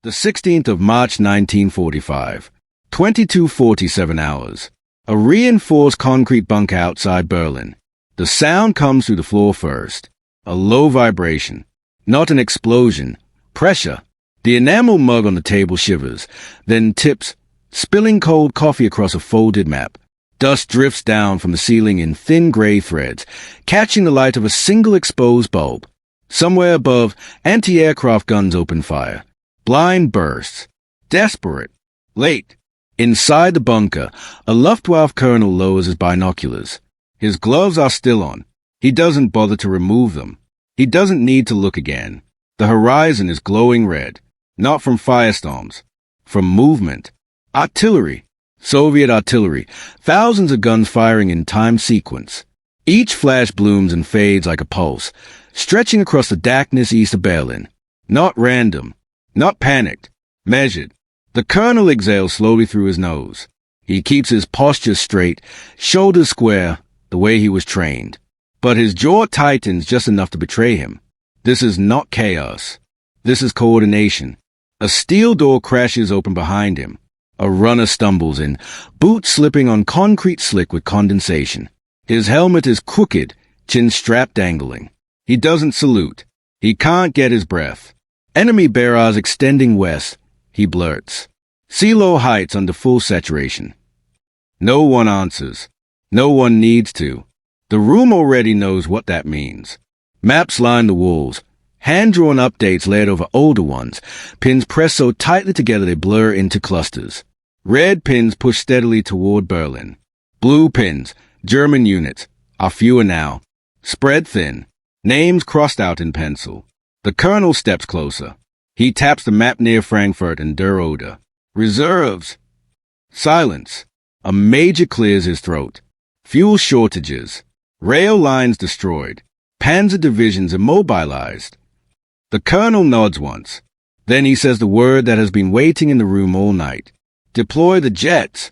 The 16th of March 1945, 22:47 hours. A reinforced concrete bunker outside Berlin. The sound comes through the floor first. A low vibration. Not an explosion. Pressure. The enamel mug on the table shivers, then tips, spilling cold coffee across a folded map. Dust drifts down from the ceiling in thin gray threads, catching the light of a single exposed bulb. Somewhere above, anti-aircraft guns open fire. Blind bursts. Desperate. Late. Inside the bunker, a Luftwaffe colonel lowers his binoculars. His gloves are still on. He doesn't bother to remove them. He doesn't need to look again. The horizon is glowing red. Not from firestorms. From movement. Artillery. Soviet artillery. Thousands of guns firing in time sequence. Each flash blooms and fades like a pulse, stretching across the darkness east of Berlin. Not random. Not panicked. Measured. The colonel exhales slowly through his nose. He keeps his posture straight, shoulders square, the way he was trained. But his jaw tightens just enough to betray him. This is not chaos. This is coordination. A steel door crashes open behind him. A runner stumbles in, boots slipping on concrete slick with condensation. His helmet is crooked, chin strap dangling. He doesn't salute. He can't get his breath. Enemy bearers extending west, he blurts. Silo heights under full saturation. No one answers. No one needs to. The room already knows what that means. Maps line the walls. Hand-drawn updates layered over older ones. Pins pressed so tightly together they blur into clusters. Red pins push steadily toward Berlin. Blue pins, German units, are fewer now. Spread thin. Names crossed out in pencil. The colonel steps closer. He taps the map near Frankfurt and Der Oder. Reserves. Silence. A major clears his throat. Fuel shortages. Rail lines destroyed. Panzer divisions immobilized. The colonel nods once. Then he says the word that has been waiting in the room all night. Deploy the jets.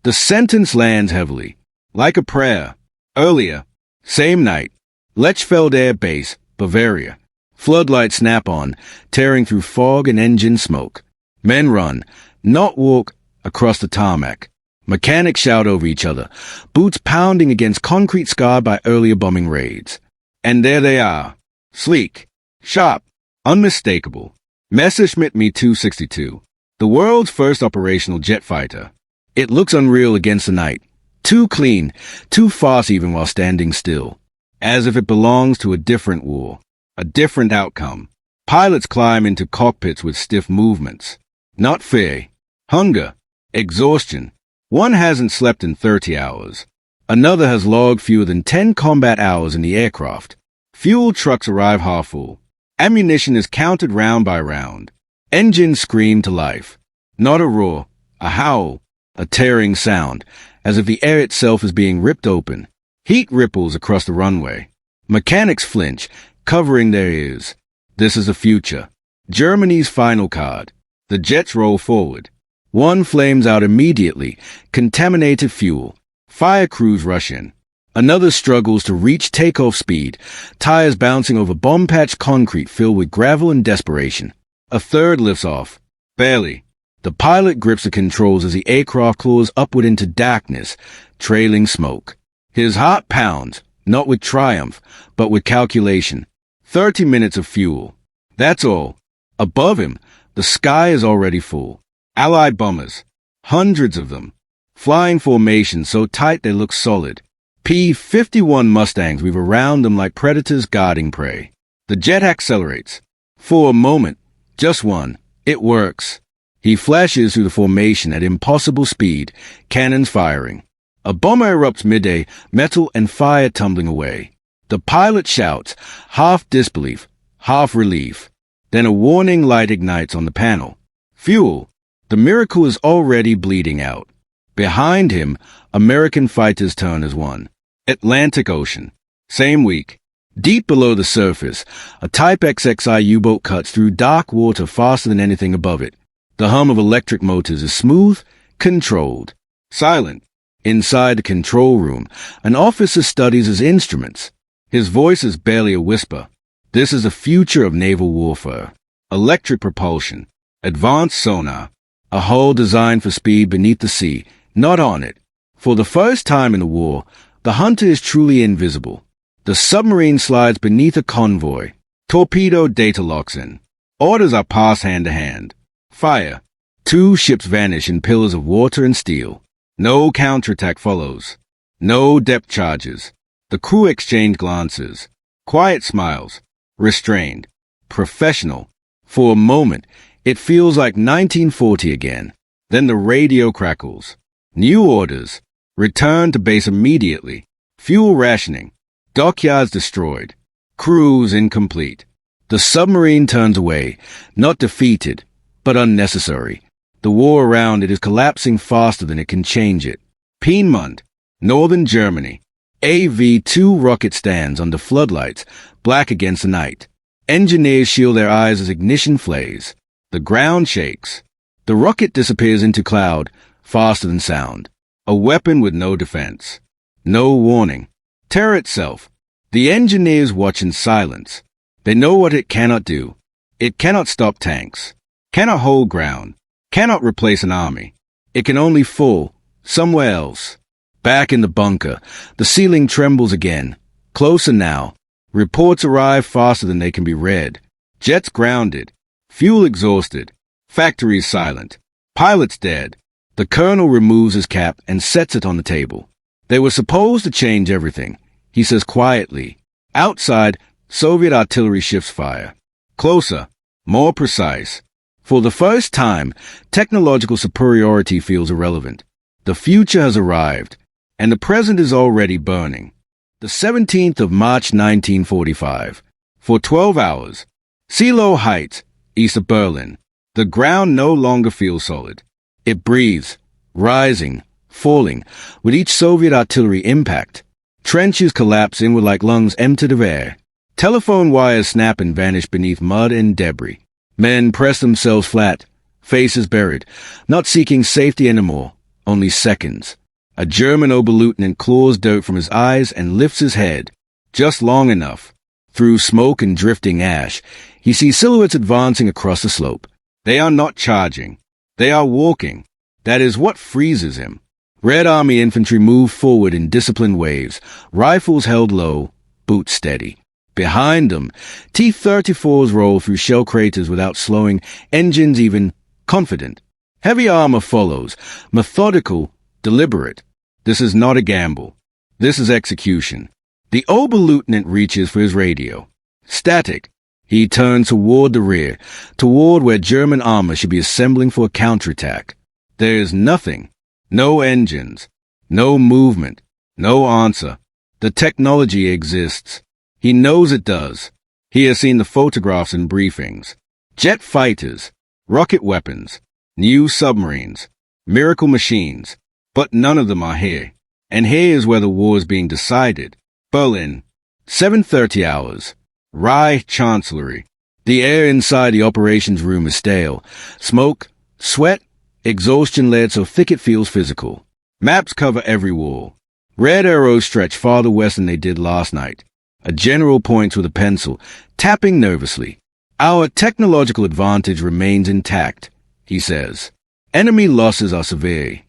The sentence lands heavily. Like a prayer. Earlier. Same night. Lechfeld Air Base, Bavaria. Floodlights snap on, tearing through fog and engine smoke. Men run, not walk, across the tarmac. Mechanics shout over each other, boots pounding against concrete scarred by earlier bombing raids. And there they are. Sleek. Sharp. Unmistakable. Messerschmitt Me-262. The world's first operational jet fighter. It looks unreal against the night. Too clean, too fast even while standing still. As if it belongs to a different war. A different outcome. Pilots climb into cockpits with stiff movements. Not fear. Hunger. Exhaustion. One hasn't slept in 30 hours. Another has logged fewer than 10 combat hours in the aircraft. Fuel trucks arrive half full. Ammunition is counted round by round. Engines scream to life. Not a roar. A howl. A tearing sound, as if the air itself is being ripped open. Heat ripples across the runway. Mechanics flinch, covering their ears. This is the future. Germany's final card. The jets roll forward. One flames out immediately. Contaminated fuel. Fire crews rush in. Another struggles to reach takeoff speed, tires bouncing over bomb-patched concrete filled with gravel and desperation. A third lifts off. Barely. The pilot grips the controls as the aircraft claws upward into darkness, trailing smoke. His heart pounds, not with triumph, but with calculation. 30 minutes of fuel. That's all. Above him, the sky is already full. Allied bombers. Hundreds of them. Flying formations so tight they look solid. P-51 Mustangs weave around them like predators guarding prey. The jet accelerates. For a moment, just one, it works. He flashes through the formation at impossible speed, cannons firing. A bomber erupts midday, metal and fire tumbling away. The pilot shouts, half disbelief, half relief. Then a warning light ignites on the panel. Fuel. The miracle is already bleeding out. Behind him, American fighters turn as one. Atlantic Ocean. Same week. Deep below the surface, a Type XXI U-boat cuts through dark water faster than anything above it. The hum of electric motors is smooth, controlled. Silent. Inside the control room, an officer studies his instruments. His voice is barely a whisper. This is the future of naval warfare. Electric propulsion. Advanced sonar. A hull designed for speed beneath the sea, not on it. For the first time in the war, the hunter is truly invisible. The submarine slides beneath a convoy. Torpedo data locks in. Orders are passed hand to hand. Fire. 2 ships vanish in pillars of water and steel. No counterattack follows. No depth charges. The crew exchange glances. Quiet smiles. Restrained. Professional. For a moment, it feels like 1940 again. Then the radio crackles. New orders. Return to base immediately. Fuel rationing. Dockyards destroyed. Crews incomplete. The submarine turns away, not defeated, but unnecessary. The war around it is collapsing faster than it can change it. Piedmont, northern Germany. AV-2 rocket stands under floodlights, black against the night. Engineers shield their eyes as ignition flares. The ground shakes. The rocket disappears into cloud, faster than sound. A weapon with no defense. No warning. Terror itself. The engineers watch in silence. They know what it cannot do. It cannot stop tanks. Cannot hold ground. Cannot replace an army. It can only fall somewhere else. Back in the bunker, the ceiling trembles again. Closer now. Reports arrive faster than they can be read. Jets grounded. Fuel exhausted. Factories silent. Pilots dead. The colonel removes his cap and sets it on the table. They were supposed to change everything, he says quietly. Outside, Soviet artillery shifts fire. Closer, more precise. For the first time, technological superiority feels irrelevant. The future has arrived, and the present is already burning. The 17th of March 1945. For 12 hours. Seelow Heights, east of Berlin. The ground no longer feels solid. It breathes, rising, falling, with each Soviet artillery impact. Trenches collapse inward like lungs emptied of air. Telephone wires snap and vanish beneath mud and debris. Men press themselves flat, faces buried, not seeking safety anymore, only seconds. A German Oberleutnant claws dirt from his eyes and lifts his head, just long enough. Through smoke and drifting ash, he sees silhouettes advancing across the slope. They are not charging. They are walking. That is what freezes him. Red Army infantry move forward in disciplined waves, rifles held low, boots steady. Behind them, T-34s roll through shell craters without slowing, engines even confident. Heavy armor follows, methodical, deliberate. This is not a gamble. This is execution. The Oberleutnant reaches for his radio. Static. He turns toward the rear, toward where German armor should be assembling for a counterattack. There is nothing. No engines. No movement. No answer. The technology exists. He knows it does. He has seen the photographs and briefings. Jet fighters, rocket weapons, new submarines, miracle machines, but none of them are here. And here is where the war is being decided. Berlin, 7:30 hours. Reich Chancellery. The air inside the operations room is stale. Smoke, sweat, exhaustion layered so thick it feels physical. Maps cover every wall. Red arrows stretch farther west than they did last night. A general points with a pencil, tapping nervously. Our technological advantage remains intact, he says. Enemy losses are severe.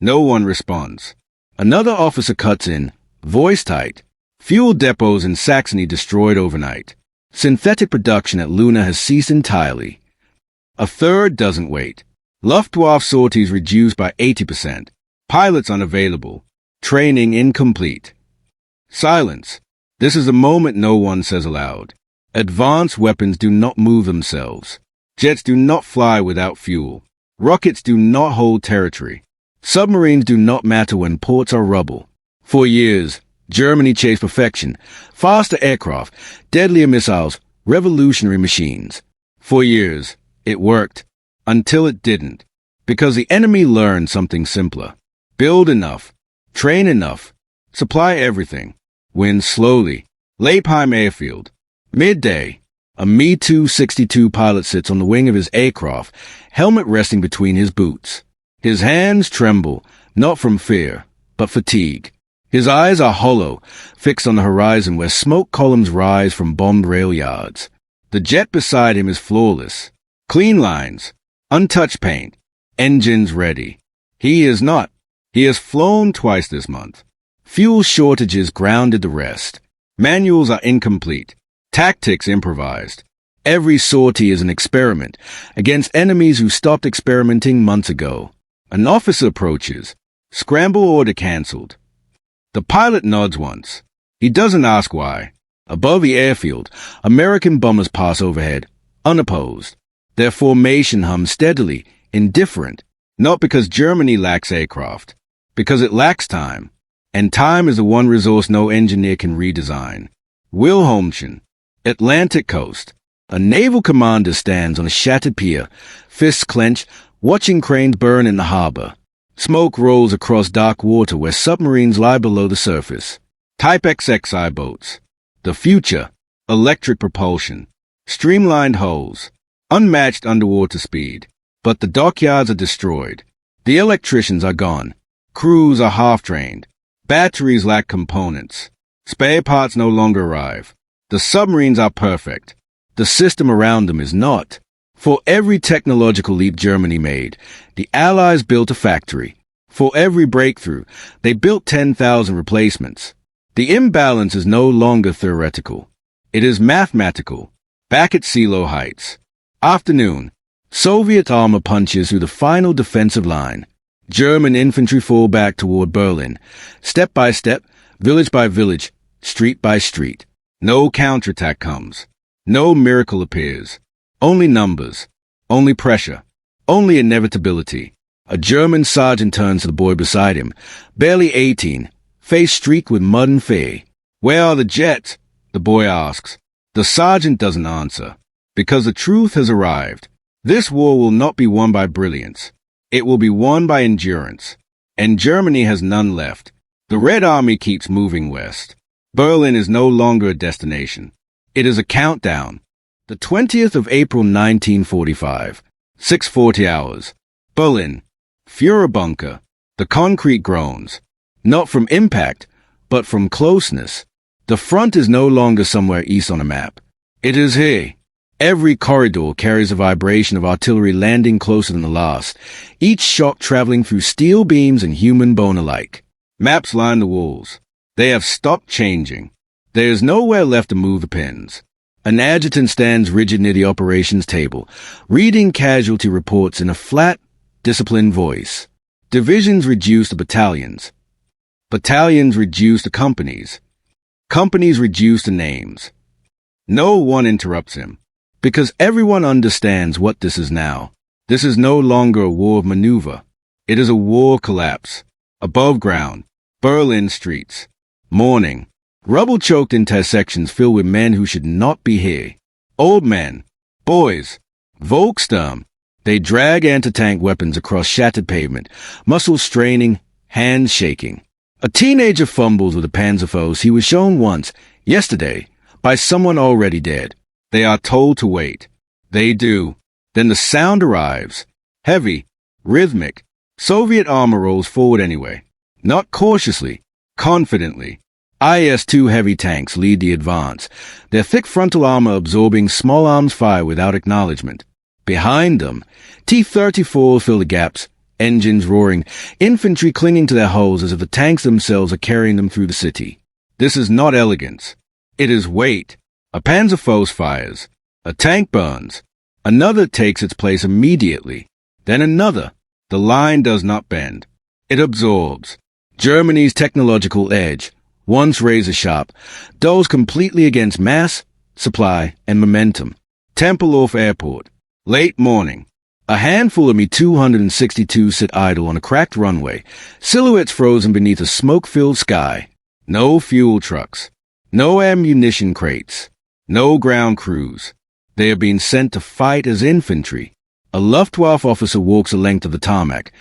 No one responds. Another officer cuts in, voice tight. Fuel depots in Saxony destroyed overnight. Synthetic production at Luna has ceased entirely. A third doesn't wait. Luftwaffe sorties reduced by 80%. Pilots unavailable. Training incomplete. Silence. This is a moment no one says aloud. Advanced weapons do not move themselves. Jets do not fly without fuel. Rockets do not hold territory. Submarines do not matter when ports are rubble. For years, Germany chased perfection. Faster aircraft, deadlier missiles, revolutionary machines. For years, it worked. Until it didn't. Because the enemy learned something simpler. Build enough. Train enough. Supply everything. Win slowly. Leipheim Airfield. Midday. A Me-262 pilot sits on the wing of his aircraft, helmet resting between his boots. His hands tremble, not from fear, but fatigue. His eyes are hollow, fixed on the horizon where smoke columns rise from bombed rail yards. The jet beside him is flawless. Clean lines, untouched paint, engines ready. He is not. He has flown twice this month. Fuel shortages grounded the rest. Manuals are incomplete. Tactics improvised. Every sortie is an experiment against enemies who stopped experimenting months ago. An officer approaches. Scramble order cancelled. The pilot nods once. He doesn't ask why. Above the airfield, American bombers pass overhead, unopposed. Their formation hums steadily, indifferent, not because Germany lacks aircraft, because it lacks time. And time is the one resource no engineer can redesign. Wilhelmshaven, Atlantic coast. A naval commander stands on a shattered pier, fists clenched, watching cranes burn in the harbor. Smoke rolls across dark water where submarines lie below the surface. Type XXI boats. The future. Electric propulsion. Streamlined hulls. Unmatched underwater speed. But the dockyards are destroyed. The electricians are gone. Crews are half-trained. Batteries lack components. Spare parts no longer arrive. The submarines are perfect. The system around them is not. For every technological leap Germany made, the Allies built a factory. For every breakthrough, they built 10,000 replacements. The imbalance is no longer theoretical. It is mathematical. Back at Silo Heights. Afternoon. Soviet armor punches through the final defensive line. German infantry fall back toward Berlin. Step by step, village by village, street by street. No counterattack comes. No miracle appears. Only numbers. Only pressure. Only inevitability. A German sergeant turns to the boy beside him, barely 18, face streaked with mud and fay. "Where are the jets?" the boy asks. The sergeant doesn't answer, because the truth has arrived. This war will not be won by brilliance. It will be won by endurance. And Germany has none left. The Red Army keeps moving west. Berlin is no longer a destination. It is a countdown. The 20th of April 1945, 6:40 hours. Berlin. Führer bunker. The concrete groans. Not from impact, but from closeness. The front is no longer somewhere east on a map. It is here. Every corridor carries a vibration of artillery landing closer than the last, each shock traveling through steel beams and human bone alike. Maps line the walls. They have stopped changing. There is nowhere left to move the pins. An adjutant stands rigid near the operations table, reading casualty reports in a flat, disciplined voice. Divisions reduced to battalions. Battalions reduced to companies. Companies reduced to names. No one interrupts him, because everyone understands what this is now. This is no longer a war of maneuver. It is a war collapse. Above ground, Berlin streets. Morning. Rubble-choked intersections filled with men who should not be here. Old men. Boys. Volkssturm. They drag anti-tank weapons across shattered pavement, muscles straining, hands shaking. A teenager fumbles with a Panzerfaust he was shown once, yesterday, by someone already dead. They are told to wait. They do. Then the sound arrives. Heavy, rhythmic. Soviet armor rolls forward anyway. Not cautiously, confidently. IS-2 heavy tanks lead the advance, their thick frontal armor absorbing small arms fire without acknowledgement. Behind them, T-34s fill the gaps, engines roaring, infantry clinging to their hulls as if the tanks themselves are carrying them through the city. This is not elegance. It is weight. A Panzerfaust fires. A tank burns. Another takes its place immediately. Then another. The line does not bend. It absorbs. Germany's technological edge, once razor-sharp, dulls completely against mass, supply, and momentum. Tempelhof Airport. Late morning. A handful of Me-262 sit idle on a cracked runway, silhouettes frozen beneath a smoke-filled sky. No fuel trucks. No ammunition crates. No ground crews. They are being sent to fight as infantry. A Luftwaffe officer walks the length of the tarmac,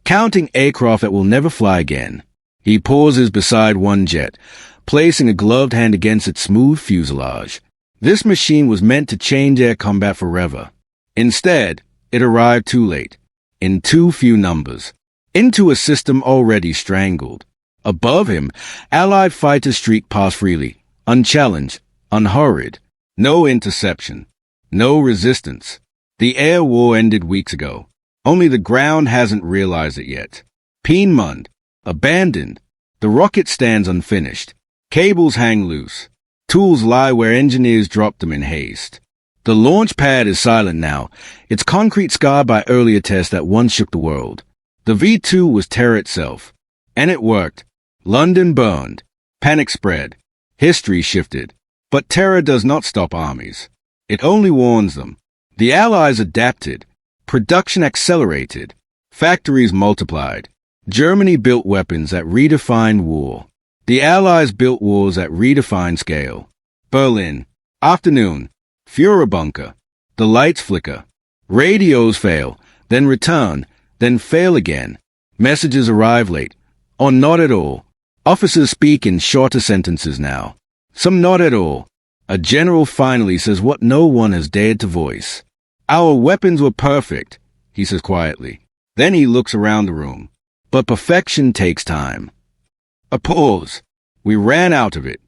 counting aircraft that will never fly again. He pauses beside one jet, placing a gloved hand against its smooth fuselage. This machine was meant to change air combat forever. Instead, it arrived too late, in too few numbers, into a system already strangled. Above him, Allied fighters streak past freely, unchallenged, unhurried. No interception. No resistance. The air war ended weeks ago. Only the ground hasn't realized it yet. Piedmont, abandoned. The rocket stands unfinished. Cables hang loose. Tools lie where engineers dropped them in haste. The launch pad is silent now, its concrete scarred by earlier tests that once shook the world. The V2 was terror itself. And it worked. London burned. Panic spread. History shifted. But terror does not stop armies. It only warns them. The Allies adapted. Production accelerated. Factories multiplied. Germany built weapons that redefined war. The Allies built wars that redefined scale. Berlin. Afternoon. Führer bunker. The lights flicker. Radios fail, then return, then fail again. Messages arrive late, or not at all. Officers speak in shorter sentences now. Some not at all. A general finally says what no one has dared to voice. Our weapons were perfect, he says quietly. Then he looks around the room. But perfection takes time. A pause. We ran out of it.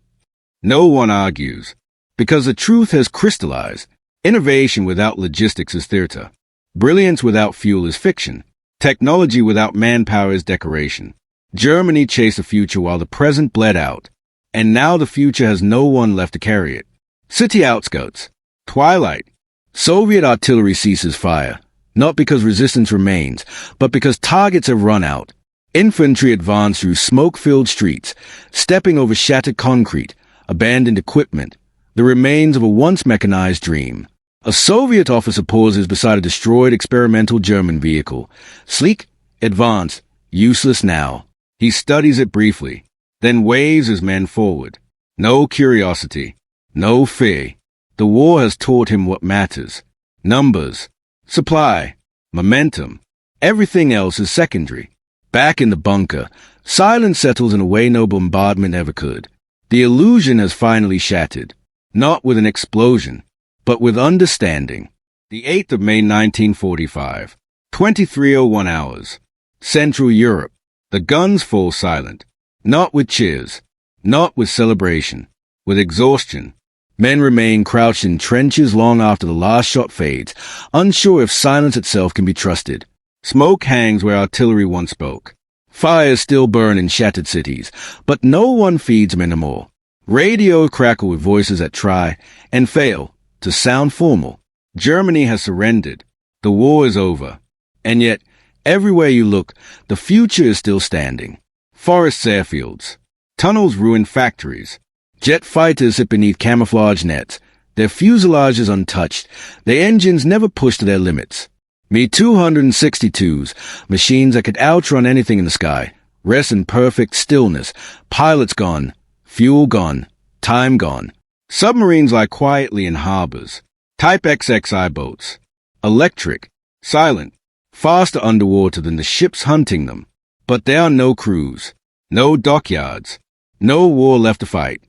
No one argues. Because the truth has crystallized. Innovation without logistics is theater. Brilliance without fuel is fiction. Technology without manpower is decoration. Germany chased the future while the present bled out. And now the future has no one left to carry it. City outskirts. Twilight. Soviet artillery ceases fire. Not because resistance remains, but because targets have run out. Infantry advance through smoke-filled streets, stepping over shattered concrete, abandoned equipment, the remains of a once mechanized dream. A Soviet officer pauses beside a destroyed experimental German vehicle. Sleek, advanced, useless now. He studies it briefly, then waves his men forward. No curiosity, no fear. The war has taught him what matters. Numbers, supply, momentum. Everything else is secondary. Back in the bunker, silence settles in a way no bombardment ever could. The illusion has finally shattered. Not with an explosion, but with understanding. The 8th of May 1945, 23:01 hours. Central Europe. The guns fall silent. Not with cheers. Not with celebration. With exhaustion. Men remain crouched in trenches long after the last shot fades, unsure if silence itself can be trusted. Smoke hangs where artillery once spoke. Fires still burn in shattered cities, but no one feeds them anymore. Radios crackle with voices that try and fail to sound formal. Germany has surrendered. The war is over. And yet, everywhere you look, the future is still standing. Forests, airfields. Tunnels ruin factories. Jet fighters sit beneath camouflage nets. Their fuselages untouched. Their engines never pushed to their limits. Me-262s, machines that could outrun anything in the sky, rest in perfect stillness. Pilots gone. Fuel gone. Time gone. Submarines lie quietly in harbors. Type XXI boats. Electric. Silent. Faster underwater than the ships hunting them. But there are no crews. No dockyards. No war left to fight.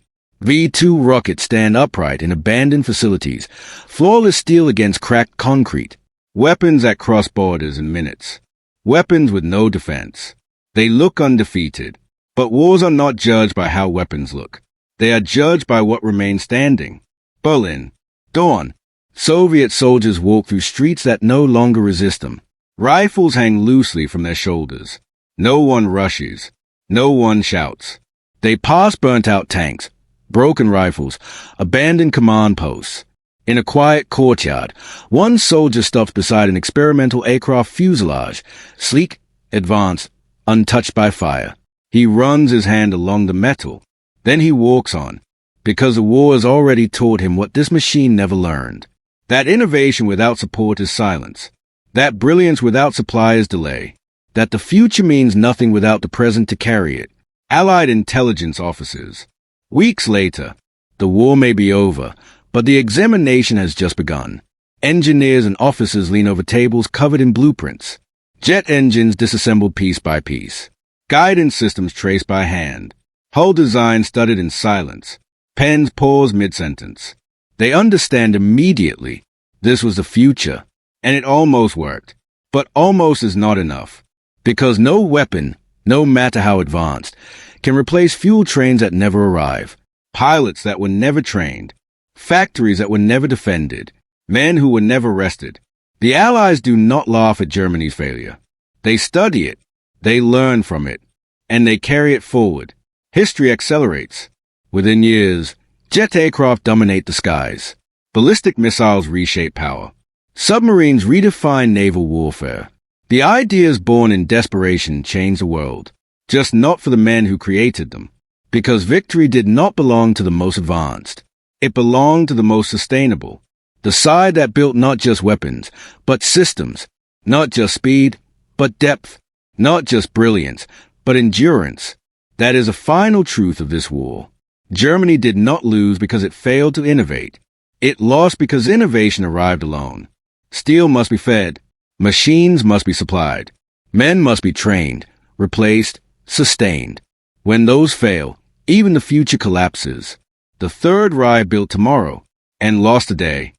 V2 rockets stand upright in abandoned facilities. Flawless steel against cracked concrete. Weapons that cross borders in minutes. Weapons with no defense. They look undefeated. But wars are not judged by how weapons look. They are judged by what remains standing. Berlin. Dawn. Soviet soldiers walk through streets that no longer resist them. Rifles hang loosely from their shoulders. No one rushes. No one shouts. They pass burnt-out tanks, broken rifles, abandoned command posts. In a quiet courtyard, one soldier stops beside an experimental aircraft fuselage, sleek, advanced, untouched by fire. He runs his hand along the metal. Then he walks on, because the war has already taught him what this machine never learned. That innovation without support is silence. That brilliance without supply is delay. That the future means nothing without the present to carry it. Allied intelligence officers. Weeks later, the war may be over, but the examination has just begun. Engineers and officers lean over tables covered in blueprints. Jet engines disassembled piece by piece. Guidance systems traced by hand. Hull design studied in silence. Pens pause mid-sentence. They understand immediately. This was the future, and it almost worked. But almost is not enough. Because no weapon, no matter how advanced, can replace fuel trains that never arrive, pilots that were never trained, factories that were never defended, men who were never rested. The Allies do not laugh at Germany's failure. They study it, they learn from it, and they carry it forward. History accelerates. Within years, jet aircraft dominate the skies. Ballistic missiles reshape power. Submarines redefine naval warfare. The ideas born in desperation changed the world, just not for the men who created them. Because victory did not belong to the most advanced. It belonged to the most sustainable. The side that built not just weapons, but systems. Not just speed, but depth. Not just brilliance, but endurance. That is a final truth of this war. Germany did not lose because it failed to innovate. It lost because innovation arrived alone. Steel must be fed. Machines must be supplied. Men must be trained, replaced, sustained. When those fail, even the future collapses. The Third Reich built tomorrow and lost today.